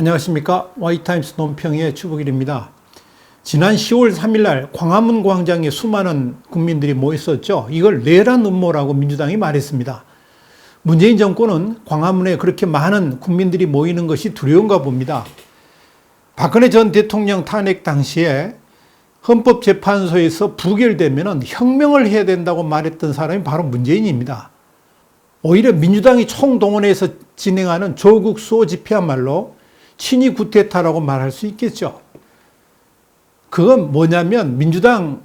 안녕하십니까. Y타임스 논평의 주북일입니다. 지난 10월 3일 날 광화문 광장에 수많은 국민들이 모였었죠. 이걸 내란 음모라고 민주당이 말했습니다. 문재인 정권은 광화문에 그렇게 많은 국민들이 모이는 것이 두려운가 봅니다. 박근혜 전 대통령 탄핵 당시에 헌법재판소에서 부결되면 혁명을 해야 된다고 말했던 사람이 바로 문재인입니다. 오히려 민주당이 총동원해서 진행하는 조국 수호 집회야말로 친위 구테타라고 말할 수 있겠죠. 그건 뭐냐면 민주당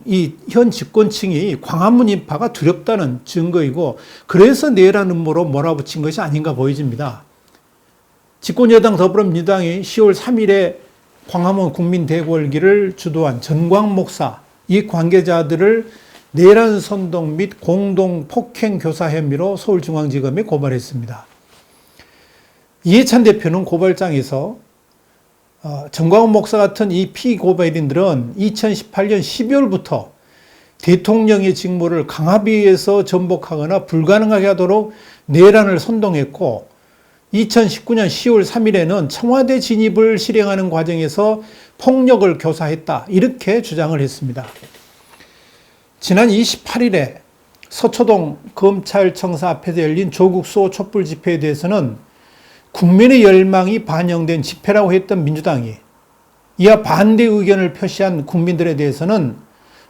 현 집권층이 광화문 인파가 두렵다는 증거이고, 그래서 내란 음모로 몰아붙인 것이 아닌가 보여집니다. 집권여당 더불어민주당이 10월 3일에 광화문 국민대궐기를 주도한 전광 목사, 이 관계자들을 내란 선동 및 공동 폭행 교사 혐의로 서울중앙지검에 고발했습니다. 이해찬 대표는 고발장에서 전광훈 목사 같은 이 피고발인들은 2018년 12월부터 대통령의 직무를 강압위에서 전복하거나 불가능하게 하도록 내란을 선동했고, 2019년 10월 3일에는 청와대 진입을 실행하는 과정에서 폭력을 교사했다, 이렇게 주장을 했습니다. 지난 28일에 서초동 검찰청사 앞에서 열린 조국 수호 촛불 집회에 대해서는 국민의 열망이 반영된 집회라고 했던 민주당이 이와 반대 의견을 표시한 국민들에 대해서는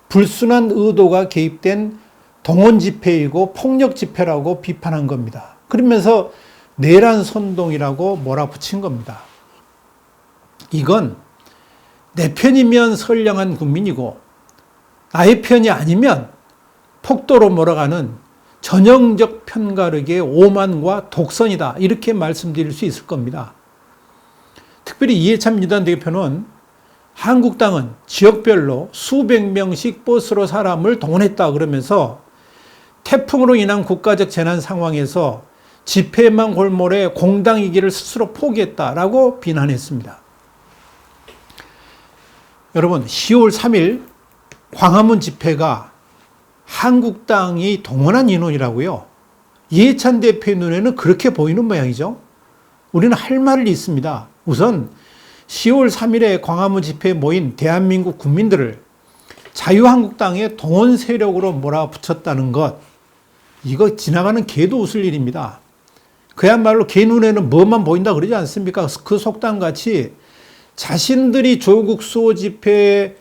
불순한 의도가 개입된 동원 집회이고 폭력 집회라고 비판한 겁니다. 그러면서 내란 선동이라고 몰아붙인 겁니다. 이건 내 편이면 선량한 국민이고 나의 편이 아니면 폭도로 몰아가는 전형적 편가르기의 오만과 독선이다, 이렇게 말씀드릴 수 있을 겁니다. 특별히 이해찬 민주당 대표는 한국당은 지역별로 수백 명씩 버스로 사람을 동원했다 그러면서 태풍으로 인한 국가적 재난 상황에서 집회만 골몰해 공당이기를 스스로 포기했다라고 비난했습니다. 여러분, 10월 3일 광화문 집회가 한국당이 동원한 인원이라고요? 이해찬 대표의 눈에는 그렇게 보이는 모양이죠. 우리는 할 말이 있습니다. 우선 10월 3일에 광화문 집회에 모인 대한민국 국민들을 자유한국당의 동원 세력으로 몰아붙였다는 것, 이거 지나가는 개도 웃을 일입니다. 그야말로 개 눈에는 뭐만 보인다 그러지 않습니까? 그 속담같이 자신들이 조국 수호 집회에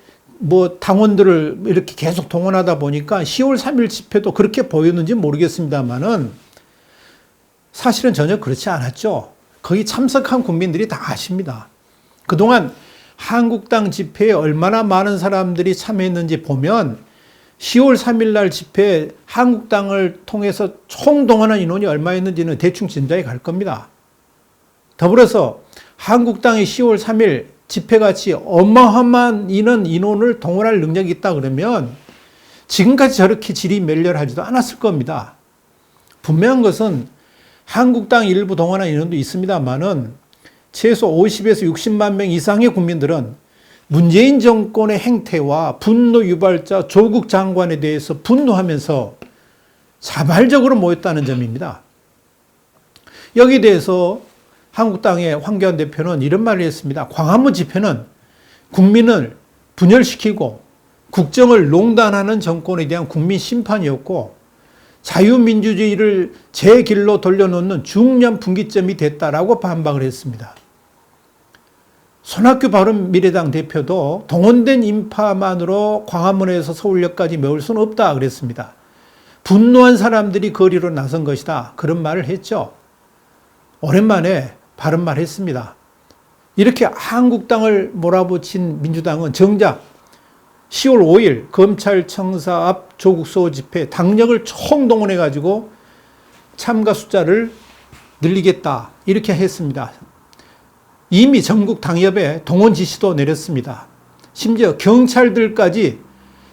당원들을 이렇게 계속 동원하다 보니까 10월 3일 집회도 그렇게 보였는지 모르겠습니다만은 사실은 전혀 그렇지 않았죠. 거기 참석한 국민들이 다 아십니다. 그동안 한국당 집회에 얼마나 많은 사람들이 참여했는지 보면 10월 3일 날 집회에 한국당을 통해서 총동원한 인원이 얼마였는지는 대충 짐작이 갈 겁니다. 더불어서 한국당이 10월 3일 집회같이 어마어마한 인원을 동원할 능력이 있다 그러면 지금까지 저렇게 질이 멸렬하지도 않았을 겁니다. 분명한 것은 한국당 일부 동원한 인원도 있습니다만은 최소 50에서 60만 명 이상의 국민들은 문재인 정권의 행태와 분노 유발자 조국 장관에 대해서 분노하면서 자발적으로 모였다는 점입니다. 여기에 대해서 한국당의 황교안 대표는 이런 말을 했습니다. 광화문 집회는 국민을 분열시키고 국정을 농단하는 정권에 대한 국민 심판이었고 자유민주주의를 제 길로 돌려놓는 중요한 분기점이 됐다라고 반박을 했습니다. 손학규 바른미래당 대표도 동원된 인파만으로 광화문에서 서울역까지 메울 수는 없다 그랬습니다. 분노한 사람들이 거리로 나선 것이다, 그런 말을 했죠. 오랜만에 바른 말 했습니다. 이렇게 한국당을 몰아붙인 민주당은 정작 10월 5일 검찰청사 앞 조국 수호 집회 당력을 총동원해가지고 참가 숫자를 늘리겠다, 이렇게 했습니다. 이미 전국 당협에 동원 지시도 내렸습니다. 심지어 경찰들까지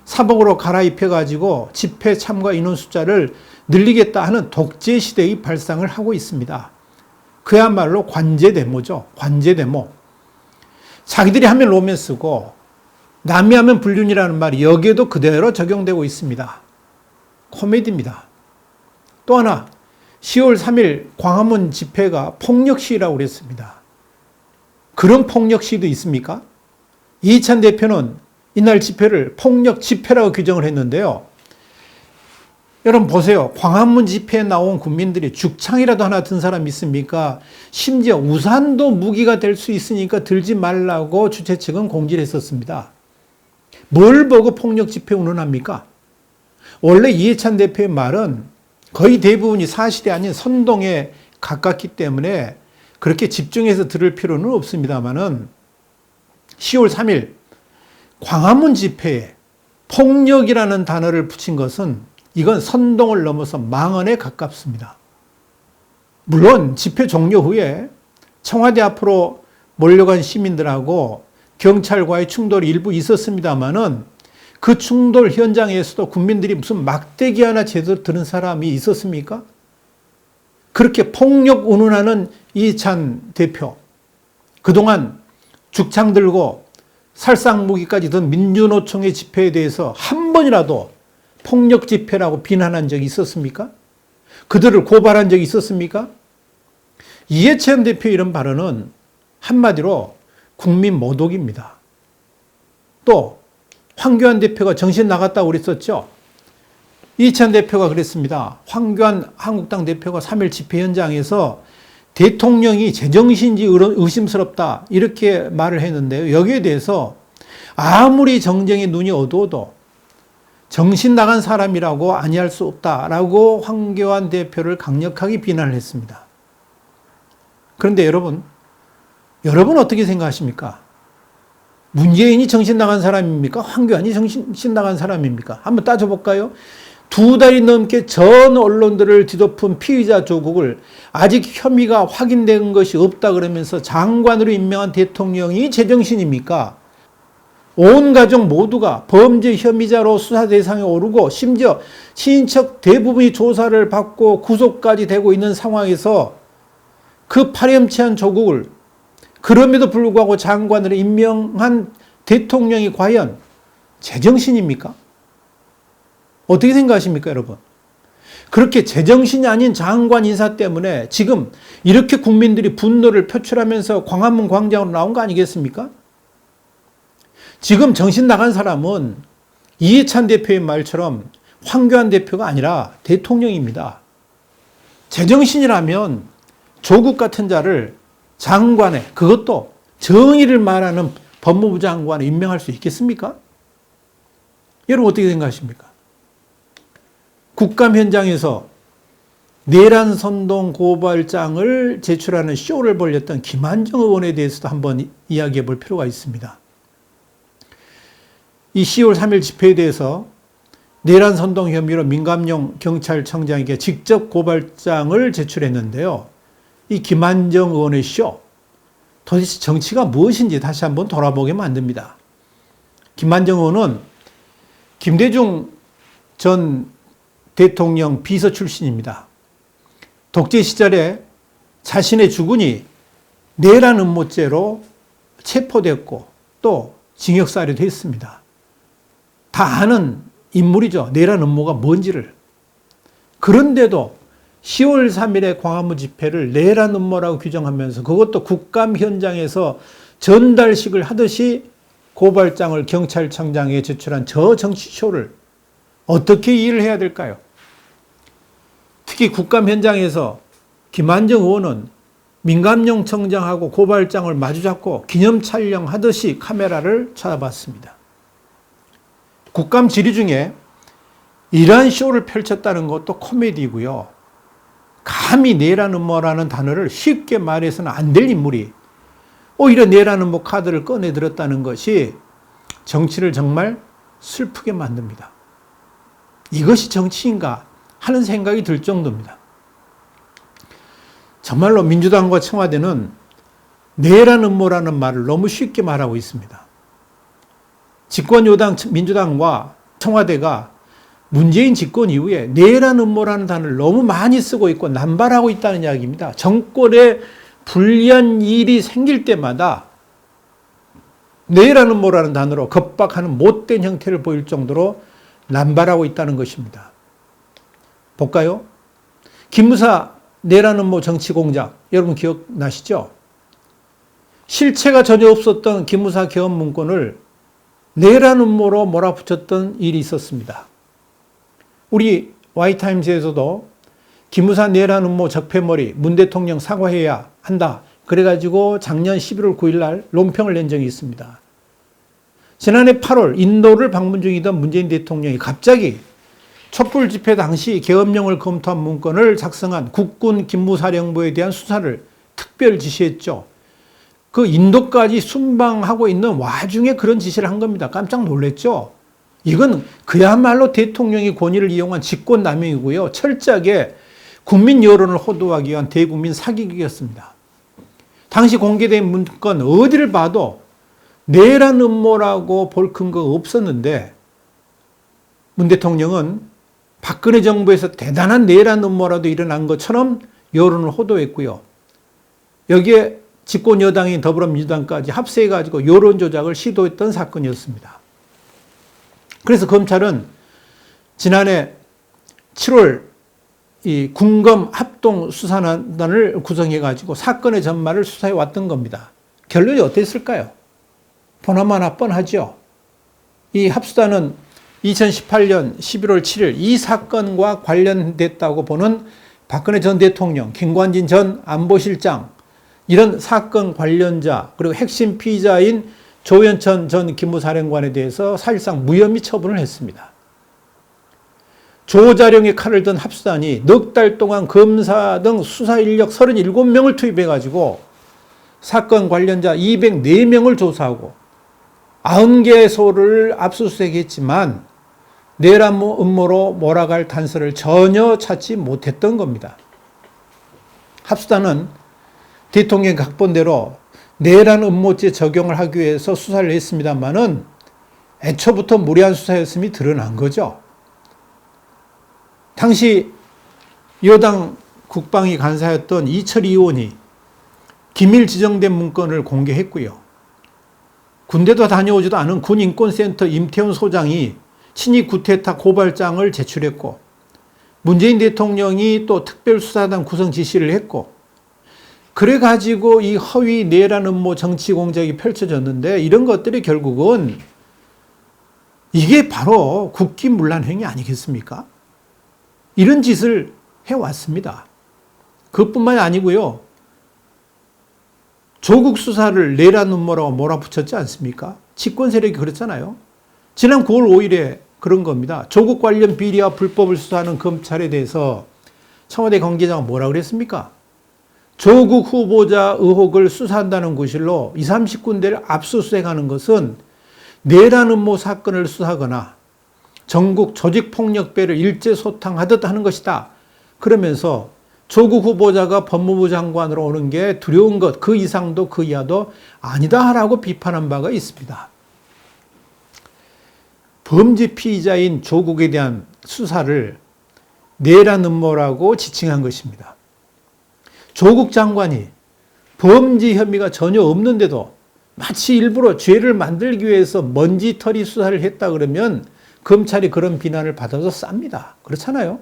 사복으로 갈아입혀가지고 집회 참가 인원 숫자를 늘리겠다 하는 독재 시대의 발상을 하고 있습니다. 그야말로 관제데모죠. 관제데모. 자기들이 하면 로맨스고 남이 하면 불륜이라는 말이 여기에도 그대로 적용되고 있습니다. 코미디입니다. 또 하나, 10월 3일 광화문 집회가 폭력 시위라고 그랬습니다. 그런 폭력 시위도 있습니까? 이해찬 대표는 이날 집회를 폭력 집회라고 규정을 했는데요. 여러분 보세요. 광화문 집회에 나온 국민들이 죽창이라도 하나 든 사람 있습니까? 심지어 우산도 무기가 될 수 있으니까 들지 말라고 주최 측은 공지를 했었습니다. 뭘 보고 폭력 집회 운운합니까? 원래 이해찬 대표의 말은 거의 대부분이 사실이 아닌 선동에 가깝기 때문에 그렇게 집중해서 들을 필요는 없습니다만은 10월 3일 광화문 집회에 폭력이라는 단어를 붙인 것은 이건 선동을 넘어서 망언에 가깝습니다. 물론 집회 종료 후에 청와대 앞으로 몰려간 시민들하고 경찰과의 충돌이 일부 있었습니다만은 그 충돌 현장에서도 국민들이 무슨 막대기 하나 제대로 들은 사람이 있었습니까? 그렇게 폭력 운운하는 이해찬 대표, 그동안 죽창 들고 살상무기까지 든 민주노총의 집회에 대해서 한 번이라도 폭력 집회라고 비난한 적이 있었습니까? 그들을 고발한 적이 있었습니까? 이해찬 대표의 이런 발언은 한마디로 국민 모독입니다. 또 황교안 대표가 정신 나갔다고 그랬었죠. 이해찬 대표가 그랬습니다. 황교안 한국당 대표가 3일 집회 현장에서 대통령이 제정신인지 의심스럽다 이렇게 말을 했는데요. 여기에 대해서 아무리 정쟁의 눈이 어두워도 정신 나간 사람이라고 아니할 수 없다라고 황교안 대표를 강력하게 비난을 했습니다. 그런데 여러분 어떻게 생각하십니까? 문재인이 정신 나간 사람입니까? 황교안이 정신 나간 사람입니까? 한번 따져볼까요? 2달이 넘게 전 언론들을 뒤덮은 피의자 조국을 아직 혐의가 확인된 것이 없다 그러면서 장관으로 임명한 대통령이 제정신입니까? 온 가족 모두가 범죄 혐의자로 수사 대상에 오르고 심지어 친인척 대부분이 조사를 받고 구속까지 되고 있는 상황에서 그 파렴치한 조국을 그럼에도 불구하고 장관으로 임명한 대통령이 과연 제정신입니까? 어떻게 생각하십니까, 여러분? 그렇게 제정신이 아닌 장관 인사 때문에 지금 이렇게 국민들이 분노를 표출하면서 광화문 광장으로 나온 거 아니겠습니까? 지금 정신 나간 사람은 이해찬 대표의 말처럼 황교안 대표가 아니라 대통령입니다. 제정신이라면 조국 같은 자를 장관에, 그것도 정의를 말하는 법무부 장관에 임명할 수 있겠습니까? 여러분 어떻게 생각하십니까? 국감 현장에서 내란 선동 고발장을 제출하는 쇼를 벌였던 김한정 의원에 대해서도 한번 이야기해 볼 필요가 있습니다. 이 10월 3일 집회에 대해서 내란 선동 혐의로 민감용 경찰청장에게 직접 고발장을 제출했는데요. 이 김한정 의원의 쇼, 도대체 정치가 무엇인지 다시 한번 돌아보게 만듭니다. 김한정 의원은 김대중 전 대통령 비서 출신입니다. 독재 시절에 자신의 주군이 내란 음모죄로 체포됐고 또 징역살이도 했습니다. 다 아는 인물이죠. 내란 음모가 뭔지를. 그런데도 10월 3일의 광화문 집회를 내란 음모라고 규정하면서 그것도 국감 현장에서 전달식을 하듯이 고발장을 경찰청장에 제출한 저 정치쇼를 어떻게 이해를 해야 될까요? 특히 국감 현장에서 김한정 의원은 민감용 청장하고 고발장을 마주잡고 기념 촬영하듯이 카메라를 쳐다봤습니다. 국감 질의 중에 이러한 쇼를 펼쳤다는 것도 코미디고요. 감히 내란 음모라는 단어를 쉽게 말해서는 안 될 인물이 오히려 내란 음모 카드를 꺼내들었다는 것이 정치를 정말 슬프게 만듭니다. 이것이 정치인가 하는 생각이 들 정도입니다. 정말로 민주당과 청와대는 내란 음모라는 말을 너무 쉽게 말하고 있습니다. 집권여당 민주당과 청와대가 문재인 집권 이후에 내란 음모라는 단어를 너무 많이 쓰고 있고 남발하고 있다는 이야기입니다. 정권에 불리한 일이 생길 때마다 내란 음모라는 단어로 겁박하는 못된 형태를 보일 정도로 남발하고 있다는 것입니다. 볼까요? 김무사 내란 음모 정치 공작 여러분 기억나시죠? 실체가 전혀 없었던 기무사 개헌 문건을 내란 음모로 몰아붙였던 일이 있었습니다. 우리 Y타임즈에서도 기무사 내란 음모 적폐머리 문 대통령 사과해야 한다. 그래가지고 작년 11월 9일 날 논평을 낸 적이 있습니다. 지난해 8월 인도를 방문 중이던 문재인 대통령이 갑자기 촛불 집회 당시 계엄령을 검토한 문건을 작성한 국군 기무사령부에 대한 수사를 특별 지시했죠. 그 인도까지 순방하고 있는 와중에 그런 지시를 한 겁니다. 깜짝 놀랐죠. 이건 그야말로 대통령이 권위를 이용한 직권남용이고요. 철저하게 국민 여론을 호도하기 위한 대국민 사기극이었습니다. 당시 공개된 문건 어디를 봐도 내란 음모라고 볼 근거가 없었는데 문 대통령은 박근혜 정부에서 대단한 내란 음모라도 일어난 것처럼 여론을 호도했고요. 여기에 집권 여당인 더불어민주당까지 합세해가지고 여론 조작을 시도했던 사건이었습니다. 그래서 검찰은 지난해 7월 이 군검 합동 수사단을 구성해가지고 사건의 전말을 수사해 왔던 겁니다. 결론이 어땠을까요? 보나마나 뻔하죠. 이 합수단은 2018년 11월 7일 이 사건과 관련됐다고 보는 박근혜 전 대통령, 김관진 전 안보실장, 이런 사건 관련자, 그리고 핵심 피의자인 조현천 전 기무사령관에 대해서 사실상 무혐의 처분을 했습니다. 조자룡의 칼을 든 합수단이 넉 달 동안 검사 등 수사 인력 37명을 투입해가지고 사건 관련자 204명을 조사하고 90개소를 압수수색했지만 내란 음모로 몰아갈 단서를 전혀 찾지 못했던 겁니다. 합수단은 대통령 각본대로 내란 음모죄 적용을 하기 위해서 수사를 했습니다만은 애초부터 무리한 수사였음이 드러난 거죠. 당시 여당 국방위 간사였던 이철 의원이 기밀 지정된 문건을 공개했고요. 군대도 다녀오지도 않은 군인권센터 임태훈 소장이 친위 구테타 고발장을 제출했고 문재인 대통령이 또 특별수사단 구성 지시를 했고 그래가지고 이 허위 내란 음모 정치 공작이 펼쳐졌는데 이런 것들이 결국은 이게 바로 국기문란 행위 아니겠습니까? 이런 짓을 해왔습니다. 그것뿐만이 아니고요. 조국 수사를 내란 음모라고 몰아붙였지 않습니까? 집권 세력이 그랬잖아요. 지난 9월 5일에 그런 겁니다. 조국 관련 비리와 불법을 수사하는 검찰에 대해서 청와대 관계자가 뭐라 그랬습니까? 조국 후보자 의혹을 수사한다는 구실로 20, 30군데를 압수수색하는 것은 내란 음모 사건을 수사하거나 전국 조직폭력배를 일제소탕하듯 하는 것이다. 그러면서 조국 후보자가 법무부 장관으로 오는 게 두려운 것, 그 이상도 그 이하도 아니다라고 비판한 바가 있습니다. 범죄 피의자인 조국에 대한 수사를 내란 음모라고 지칭한 것입니다. 조국 장관이 범죄 혐의가 전혀 없는데도 마치 일부러 죄를 만들기 위해서 먼지털이 수사를 했다 그러면 검찰이 그런 비난을 받아서 쌉니다. 그렇잖아요.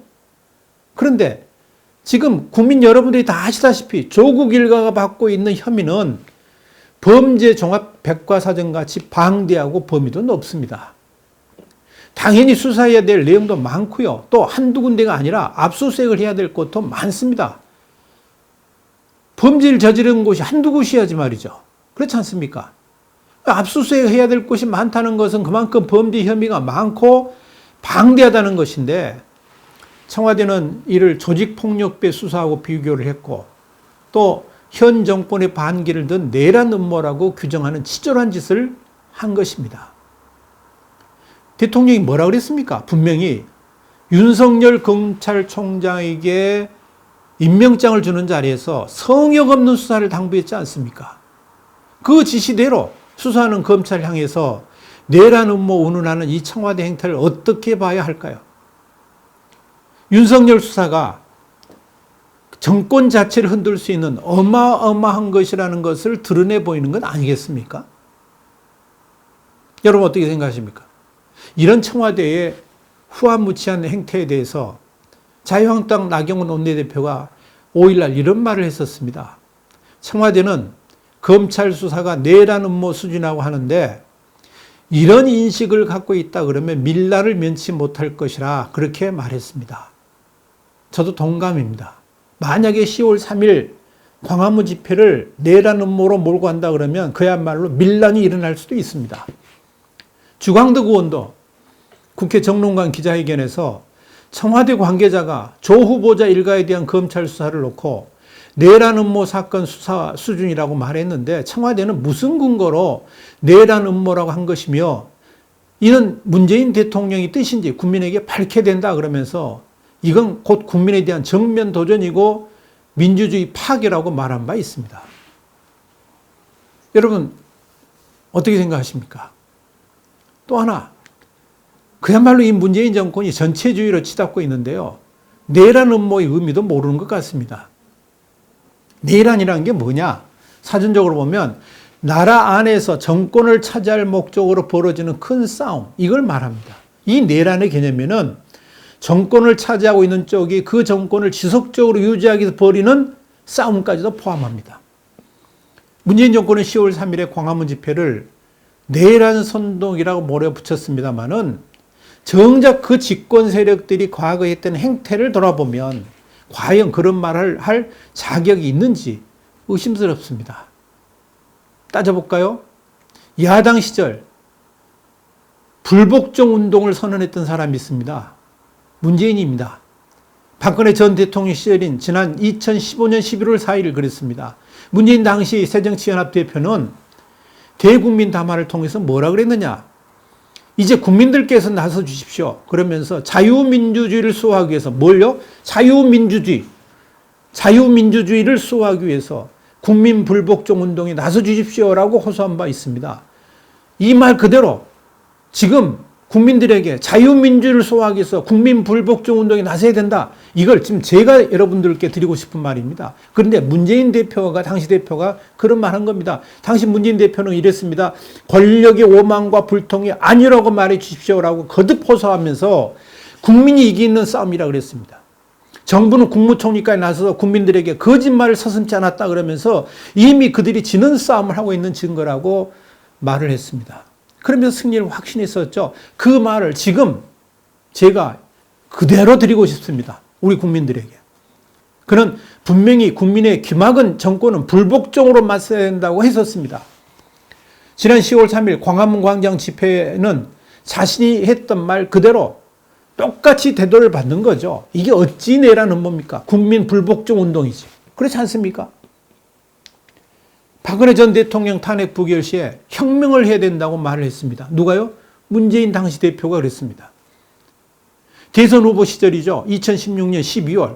그런데 지금 국민 여러분들이 다 아시다시피 조국 일가가 받고 있는 혐의는 범죄 종합 백과사전 같이 방대하고 범위도 높습니다. 당연히 수사해야 될 내용도 많고요. 또 한두 군데가 아니라 압수수색을 해야 될 곳도 많습니다. 범죄를 저지른 곳이 한두 곳이야지 말이죠. 그렇지 않습니까? 압수수색 해야 될 곳이 많다는 것은 그만큼 범죄 혐의가 많고 방대하다는 것인데 청와대는 이를 조직폭력배 수사하고 비교를 했고 또 현 정권의 반기를 든 내란 음모라고 규정하는 치졸한 짓을 한 것입니다. 대통령이 뭐라 그랬습니까? 분명히 윤석열 검찰총장에게 임명장을 주는 자리에서 성역 없는 수사를 당부했지 않습니까? 그 지시대로 수사하는 검찰을 향해서 내란 음모 운운하는 이 청와대 행태를 어떻게 봐야 할까요? 윤석열 수사가 정권 자체를 흔들 수 있는 어마어마한 것이라는 것을 드러내 보이는 건 아니겠습니까? 여러분 어떻게 생각하십니까? 이런 청와대의 후한무치한 행태에 대해서 자유한국당 나경원 원내대표가 5일날 이런 말을 했었습니다. 청와대는 검찰 수사가 내란 음모 수준이라고 하는데 이런 인식을 갖고 있다 그러면 밀란을 면치 못할 것이라 그렇게 말했습니다. 저도 동감입니다. 만약에 10월 3일 광화문 집회를 내란 음모로 몰고 간다 그러면 그야말로 밀란이 일어날 수도 있습니다. 주광덕 의원도 국회 정론관 기자회견에서 청와대 관계자가 조 후보자 일가에 대한 검찰 수사를 놓고 내란 음모 사건 수사 수준이라고 말했는데 청와대는 무슨 근거로 내란 음모라고 한 것이며 이는 문재인 대통령의 뜻인지 국민에게 밝혀야 된다 그러면서 이건 곧 국민에 대한 정면 도전이고 민주주의 파괴라고 말한 바 있습니다. 여러분 어떻게 생각하십니까? 또 하나 그야말로 이 문재인 정권이 전체주의로 치닫고 있는데요. 내란 음모의 의미도 모르는 것 같습니다. 내란이라는 게 뭐냐? 사전적으로 보면 나라 안에서 정권을 차지할 목적으로 벌어지는 큰 싸움, 이걸 말합니다. 이 내란의 개념에는 정권을 차지하고 있는 쪽이 그 정권을 지속적으로 유지하기 위해서 벌이는 싸움까지도 포함합니다. 문재인 정권은 10월 3일에 광화문 집회를 내란 선동이라고 몰아붙였습니다마는 정작 그 집권 세력들이 과거에 했던 행태를 돌아보면 과연 그런 말을 할 자격이 있는지 의심스럽습니다. 따져볼까요? 야당 시절 불복종 운동을 선언했던 사람이 있습니다. 문재인입니다. 박근혜 전 대통령 시절인 지난 2015년 11월 4일 그랬습니다. 문재인 당시 새정치연합 대표는 대국민 담화를 통해서 뭐라 그랬느냐? 이제 국민들께서 나서 주십시오. 그러면서 자유민주주의를 수호하기 위해서 뭘요? 자유민주주의를 수호하기 위해서 국민 불복종 운동에 나서 주십시오라고 호소한 바 있습니다. 이 말 그대로 지금 국민들에게 자유민주를 수호하기 위해서 국민 불복종 운동에 나서야 된다. 이걸 지금 제가 여러분들께 드리고 싶은 말입니다. 그런데 문재인 대표가 당시 대표가 그런 말 한 겁니다. 당시 문재인 대표는 이랬습니다. 권력의 오만과 불통이 아니라고 말해 주십시오라고 거듭 호소하면서 국민이 이기는 싸움이라 그랬습니다. 정부는 국무총리까지 나서서 국민들에게 거짓말을 서슴지 않았다 그러면서 이미 그들이 지는 싸움을 하고 있는 증거라고 말을 했습니다. 그러면서 승리를 확신했었죠. 그 말을 지금 제가 그대로 드리고 싶습니다. 우리 국민들에게. 그는 분명히 국민의 기막은 정권은 불복종으로 맞서야 된다고 했었습니다. 지난 10월 3일 광화문 광장 집회는 자신이 했던 말 그대로 똑같이 대도를 받는 거죠. 이게 어찌 내란 음모입니까? 국민 불복종 운동이지. 그렇지 않습니까? 박근혜 전 대통령 탄핵 부결 시에 혁명을 해야 된다고 말을 했습니다. 누가요? 문재인 당시 대표가 그랬습니다. 대선 후보 시절이죠. 2016년 12월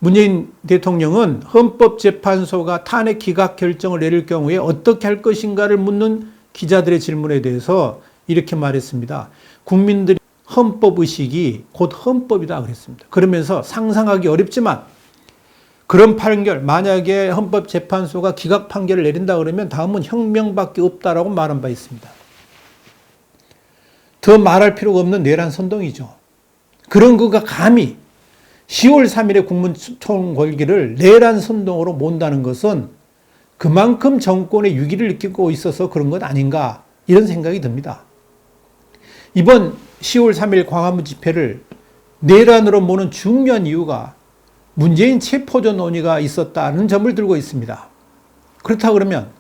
문재인 대통령은 헌법재판소가 탄핵 기각 결정을 내릴 경우에 어떻게 할 것인가를 묻는 기자들의 질문에 대해서 이렇게 말했습니다. 국민들의 헌법의식이 곧 헌법이다 그랬습니다. 그러면서 상상하기 어렵지만 그런 판결, 만약에 헌법재판소가 기각 판결을 내린다 그러면 다음은 혁명밖에 없다라고 말한 바 있습니다. 더 말할 필요가 없는 내란 선동이죠. 그런 그가 감히 10월 3일의 국무총궐기를 내란 선동으로 몬다는 것은 그만큼 정권의 위기를 느끼고 있어서 그런 것 아닌가 이런 생각이 듭니다. 이번 10월 3일 광화문 집회를 내란으로 모는 중요한 이유가 문재인 체포조 논의가 있었다는 점을 들고 있습니다. 그렇다 그러면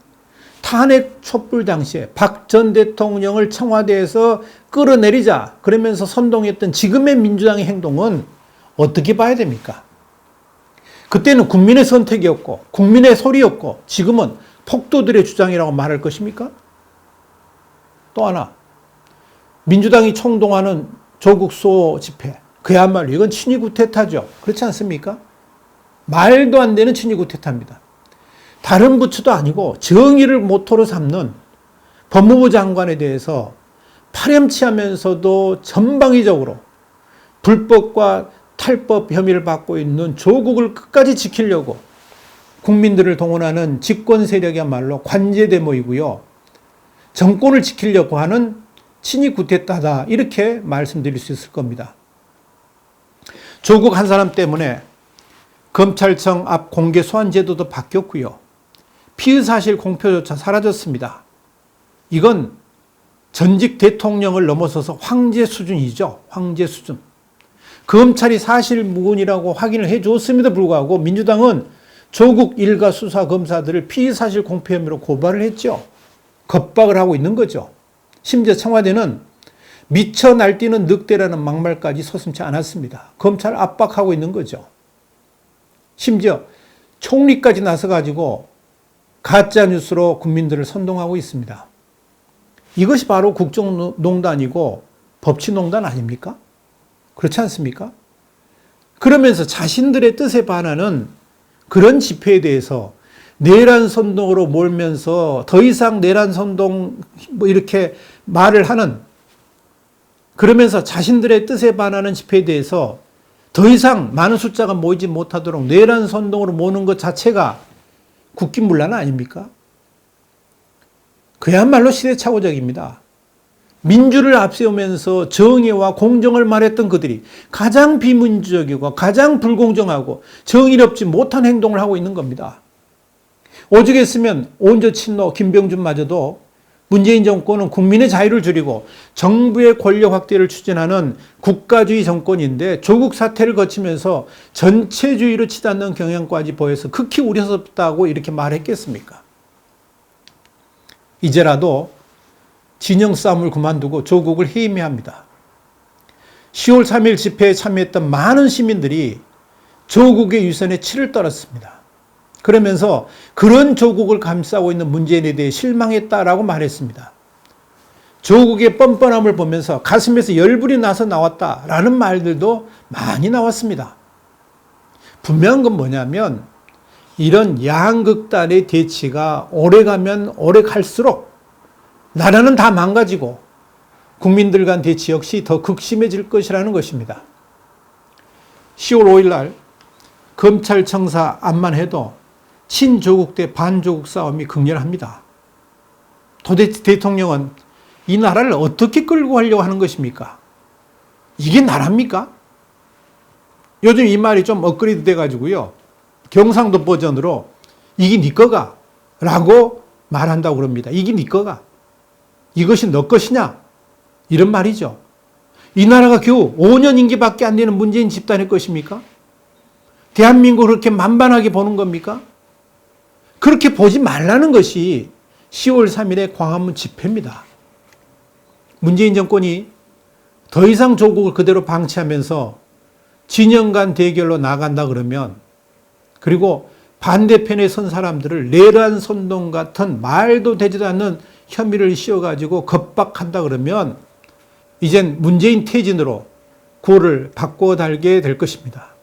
탄핵 촛불 당시에 박 전 대통령을 청와대에서 끌어내리자 그러면서 선동했던 지금의 민주당의 행동은 어떻게 봐야 됩니까? 그때는 국민의 선택이었고 국민의 소리였고 지금은 폭도들의 주장이라고 말할 것입니까? 또 하나 민주당이 총동하는 조국 수호 집회 그야말로 이건 친위 구태타죠. 그렇지 않습니까? 말도 안 되는 친위 구태타입니다. 다른 부처도 아니고 정의를 모토로 삼는 법무부 장관에 대해서 파렴치하면서도 전방위적으로 불법과 탈법 혐의를 받고 있는 조국을 끝까지 지키려고 국민들을 동원하는 집권 세력이야말로 관제대모이고요. 정권을 지키려고 하는 친위 구태타다 이렇게 말씀드릴 수 있을 겁니다. 조국 한 사람 때문에 검찰청 앞 공개 소환 제도도 바뀌었고요. 피의사실 공표조차 사라졌습니다. 이건 전직 대통령을 넘어서서 황제 수준이죠. 황제 수준. 검찰이 사실무근이라고 확인을 해줬음에도 불구하고 민주당은 조국 일가 수사 검사들을 피의사실 공표 혐의로 고발을 했죠. 겁박을 하고 있는 거죠. 심지어 청와대는 미쳐 날뛰는 늑대라는 막말까지 서슴지 않았습니다. 검찰 압박하고 있는 거죠. 심지어 총리까지 나서가지고 가짜뉴스로 국민들을 선동하고 있습니다. 이것이 바로 국정농단이고 법치농단 아닙니까? 그렇지 않습니까? 그러면서 자신들의 뜻에 반하는 그런 집회에 대해서 내란 선동으로 몰면서 더 이상 내란 선동 이렇게 말을 하는, 그러면서 자신들의 뜻에 반하는 집회에 대해서 더 이상 많은 숫자가 모이지 못하도록 내란 선동으로 모는 것 자체가 국기문란 아닙니까? 그야말로 시대착오적입니다. 민주를 앞세우면서 정의와 공정을 말했던 그들이 가장 비민주적이고 가장 불공정하고 정의롭지 못한 행동을 하고 있는 겁니다. 오죽했으면 온조 친노 김병준마저도 문재인 정권은 국민의 자유를 줄이고 정부의 권력 확대를 추진하는 국가주의 정권인데 조국 사태를 거치면서 전체주의로 치닫는 경향까지 보여서 극히 우려스럽다고 이렇게 말했겠습니까? 이제라도 진영 싸움을 그만두고 조국을 해임해야 합니다. 10월 3일 집회에 참여했던 많은 시민들이 조국의 유산에 치를 떨었습니다. 그러면서 그런 조국을 감싸고 있는 문재인에 대해 실망했다라고 말했습니다. 조국의 뻔뻔함을 보면서 가슴에서 열불이 나서 나왔다라는 말들도 많이 나왔습니다. 분명한 건 뭐냐면 이런 양극단의 대치가 오래가면 오래갈수록 나라는 다 망가지고 국민들 간 대치 역시 더 극심해질 것이라는 것입니다. 10월 5일 날 검찰청사 앞만 해도 친조국 대 반조국 싸움이 극렬합니다. 도대체 대통령은 이 나라를 어떻게 끌고 가려고 하는 것입니까? 이게 나라입니까? 요즘 이 말이 좀 업그레이드 돼가지고요. 경상도 버전으로 이게 네 거가 라고 말한다고 그럽니다. 이게 네 거가. 이것이 너 것이냐? 이런 말이죠. 이 나라가 겨우 5년 임기밖에 안 되는 문재인 집단의 것입니까? 대한민국을 그렇게 만반하게 보는 겁니까? 그렇게 보지 말라는 것이 10월 3일의 광화문 집회입니다. 문재인 정권이 더 이상 조국을 그대로 방치하면서 진영 간 대결로 나간다 그러면, 그리고 반대편에 선 사람들을 내란 선동 같은 말도 되지도 않는 혐의를 씌워가지고 겁박한다 그러면 이젠 문재인 퇴진으로 구호를 바꿔 달게 될 것입니다.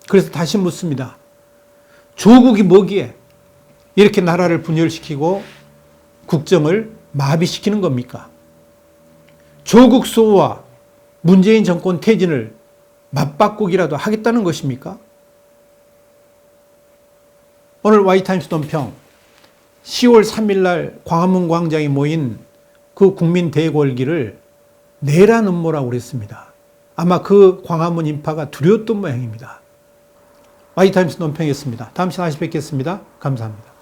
그래서 다시 묻습니다. 조국이 뭐기에 이렇게 나라를 분열시키고 국정을 마비시키는 겁니까? 조국 수호와 문재인 정권 퇴진을 맞바꾸기라도 하겠다는 것입니까? 오늘 YTimes 논평 10월 3일 날 광화문 광장에 모인 그 국민 대궐기를 내란 음모라고 그랬습니다. 아마 그 광화문 인파가 두려웠던 모양입니다. YTimes 논평이었습니다. 다음 시간에 다시 뵙겠습니다. 감사합니다.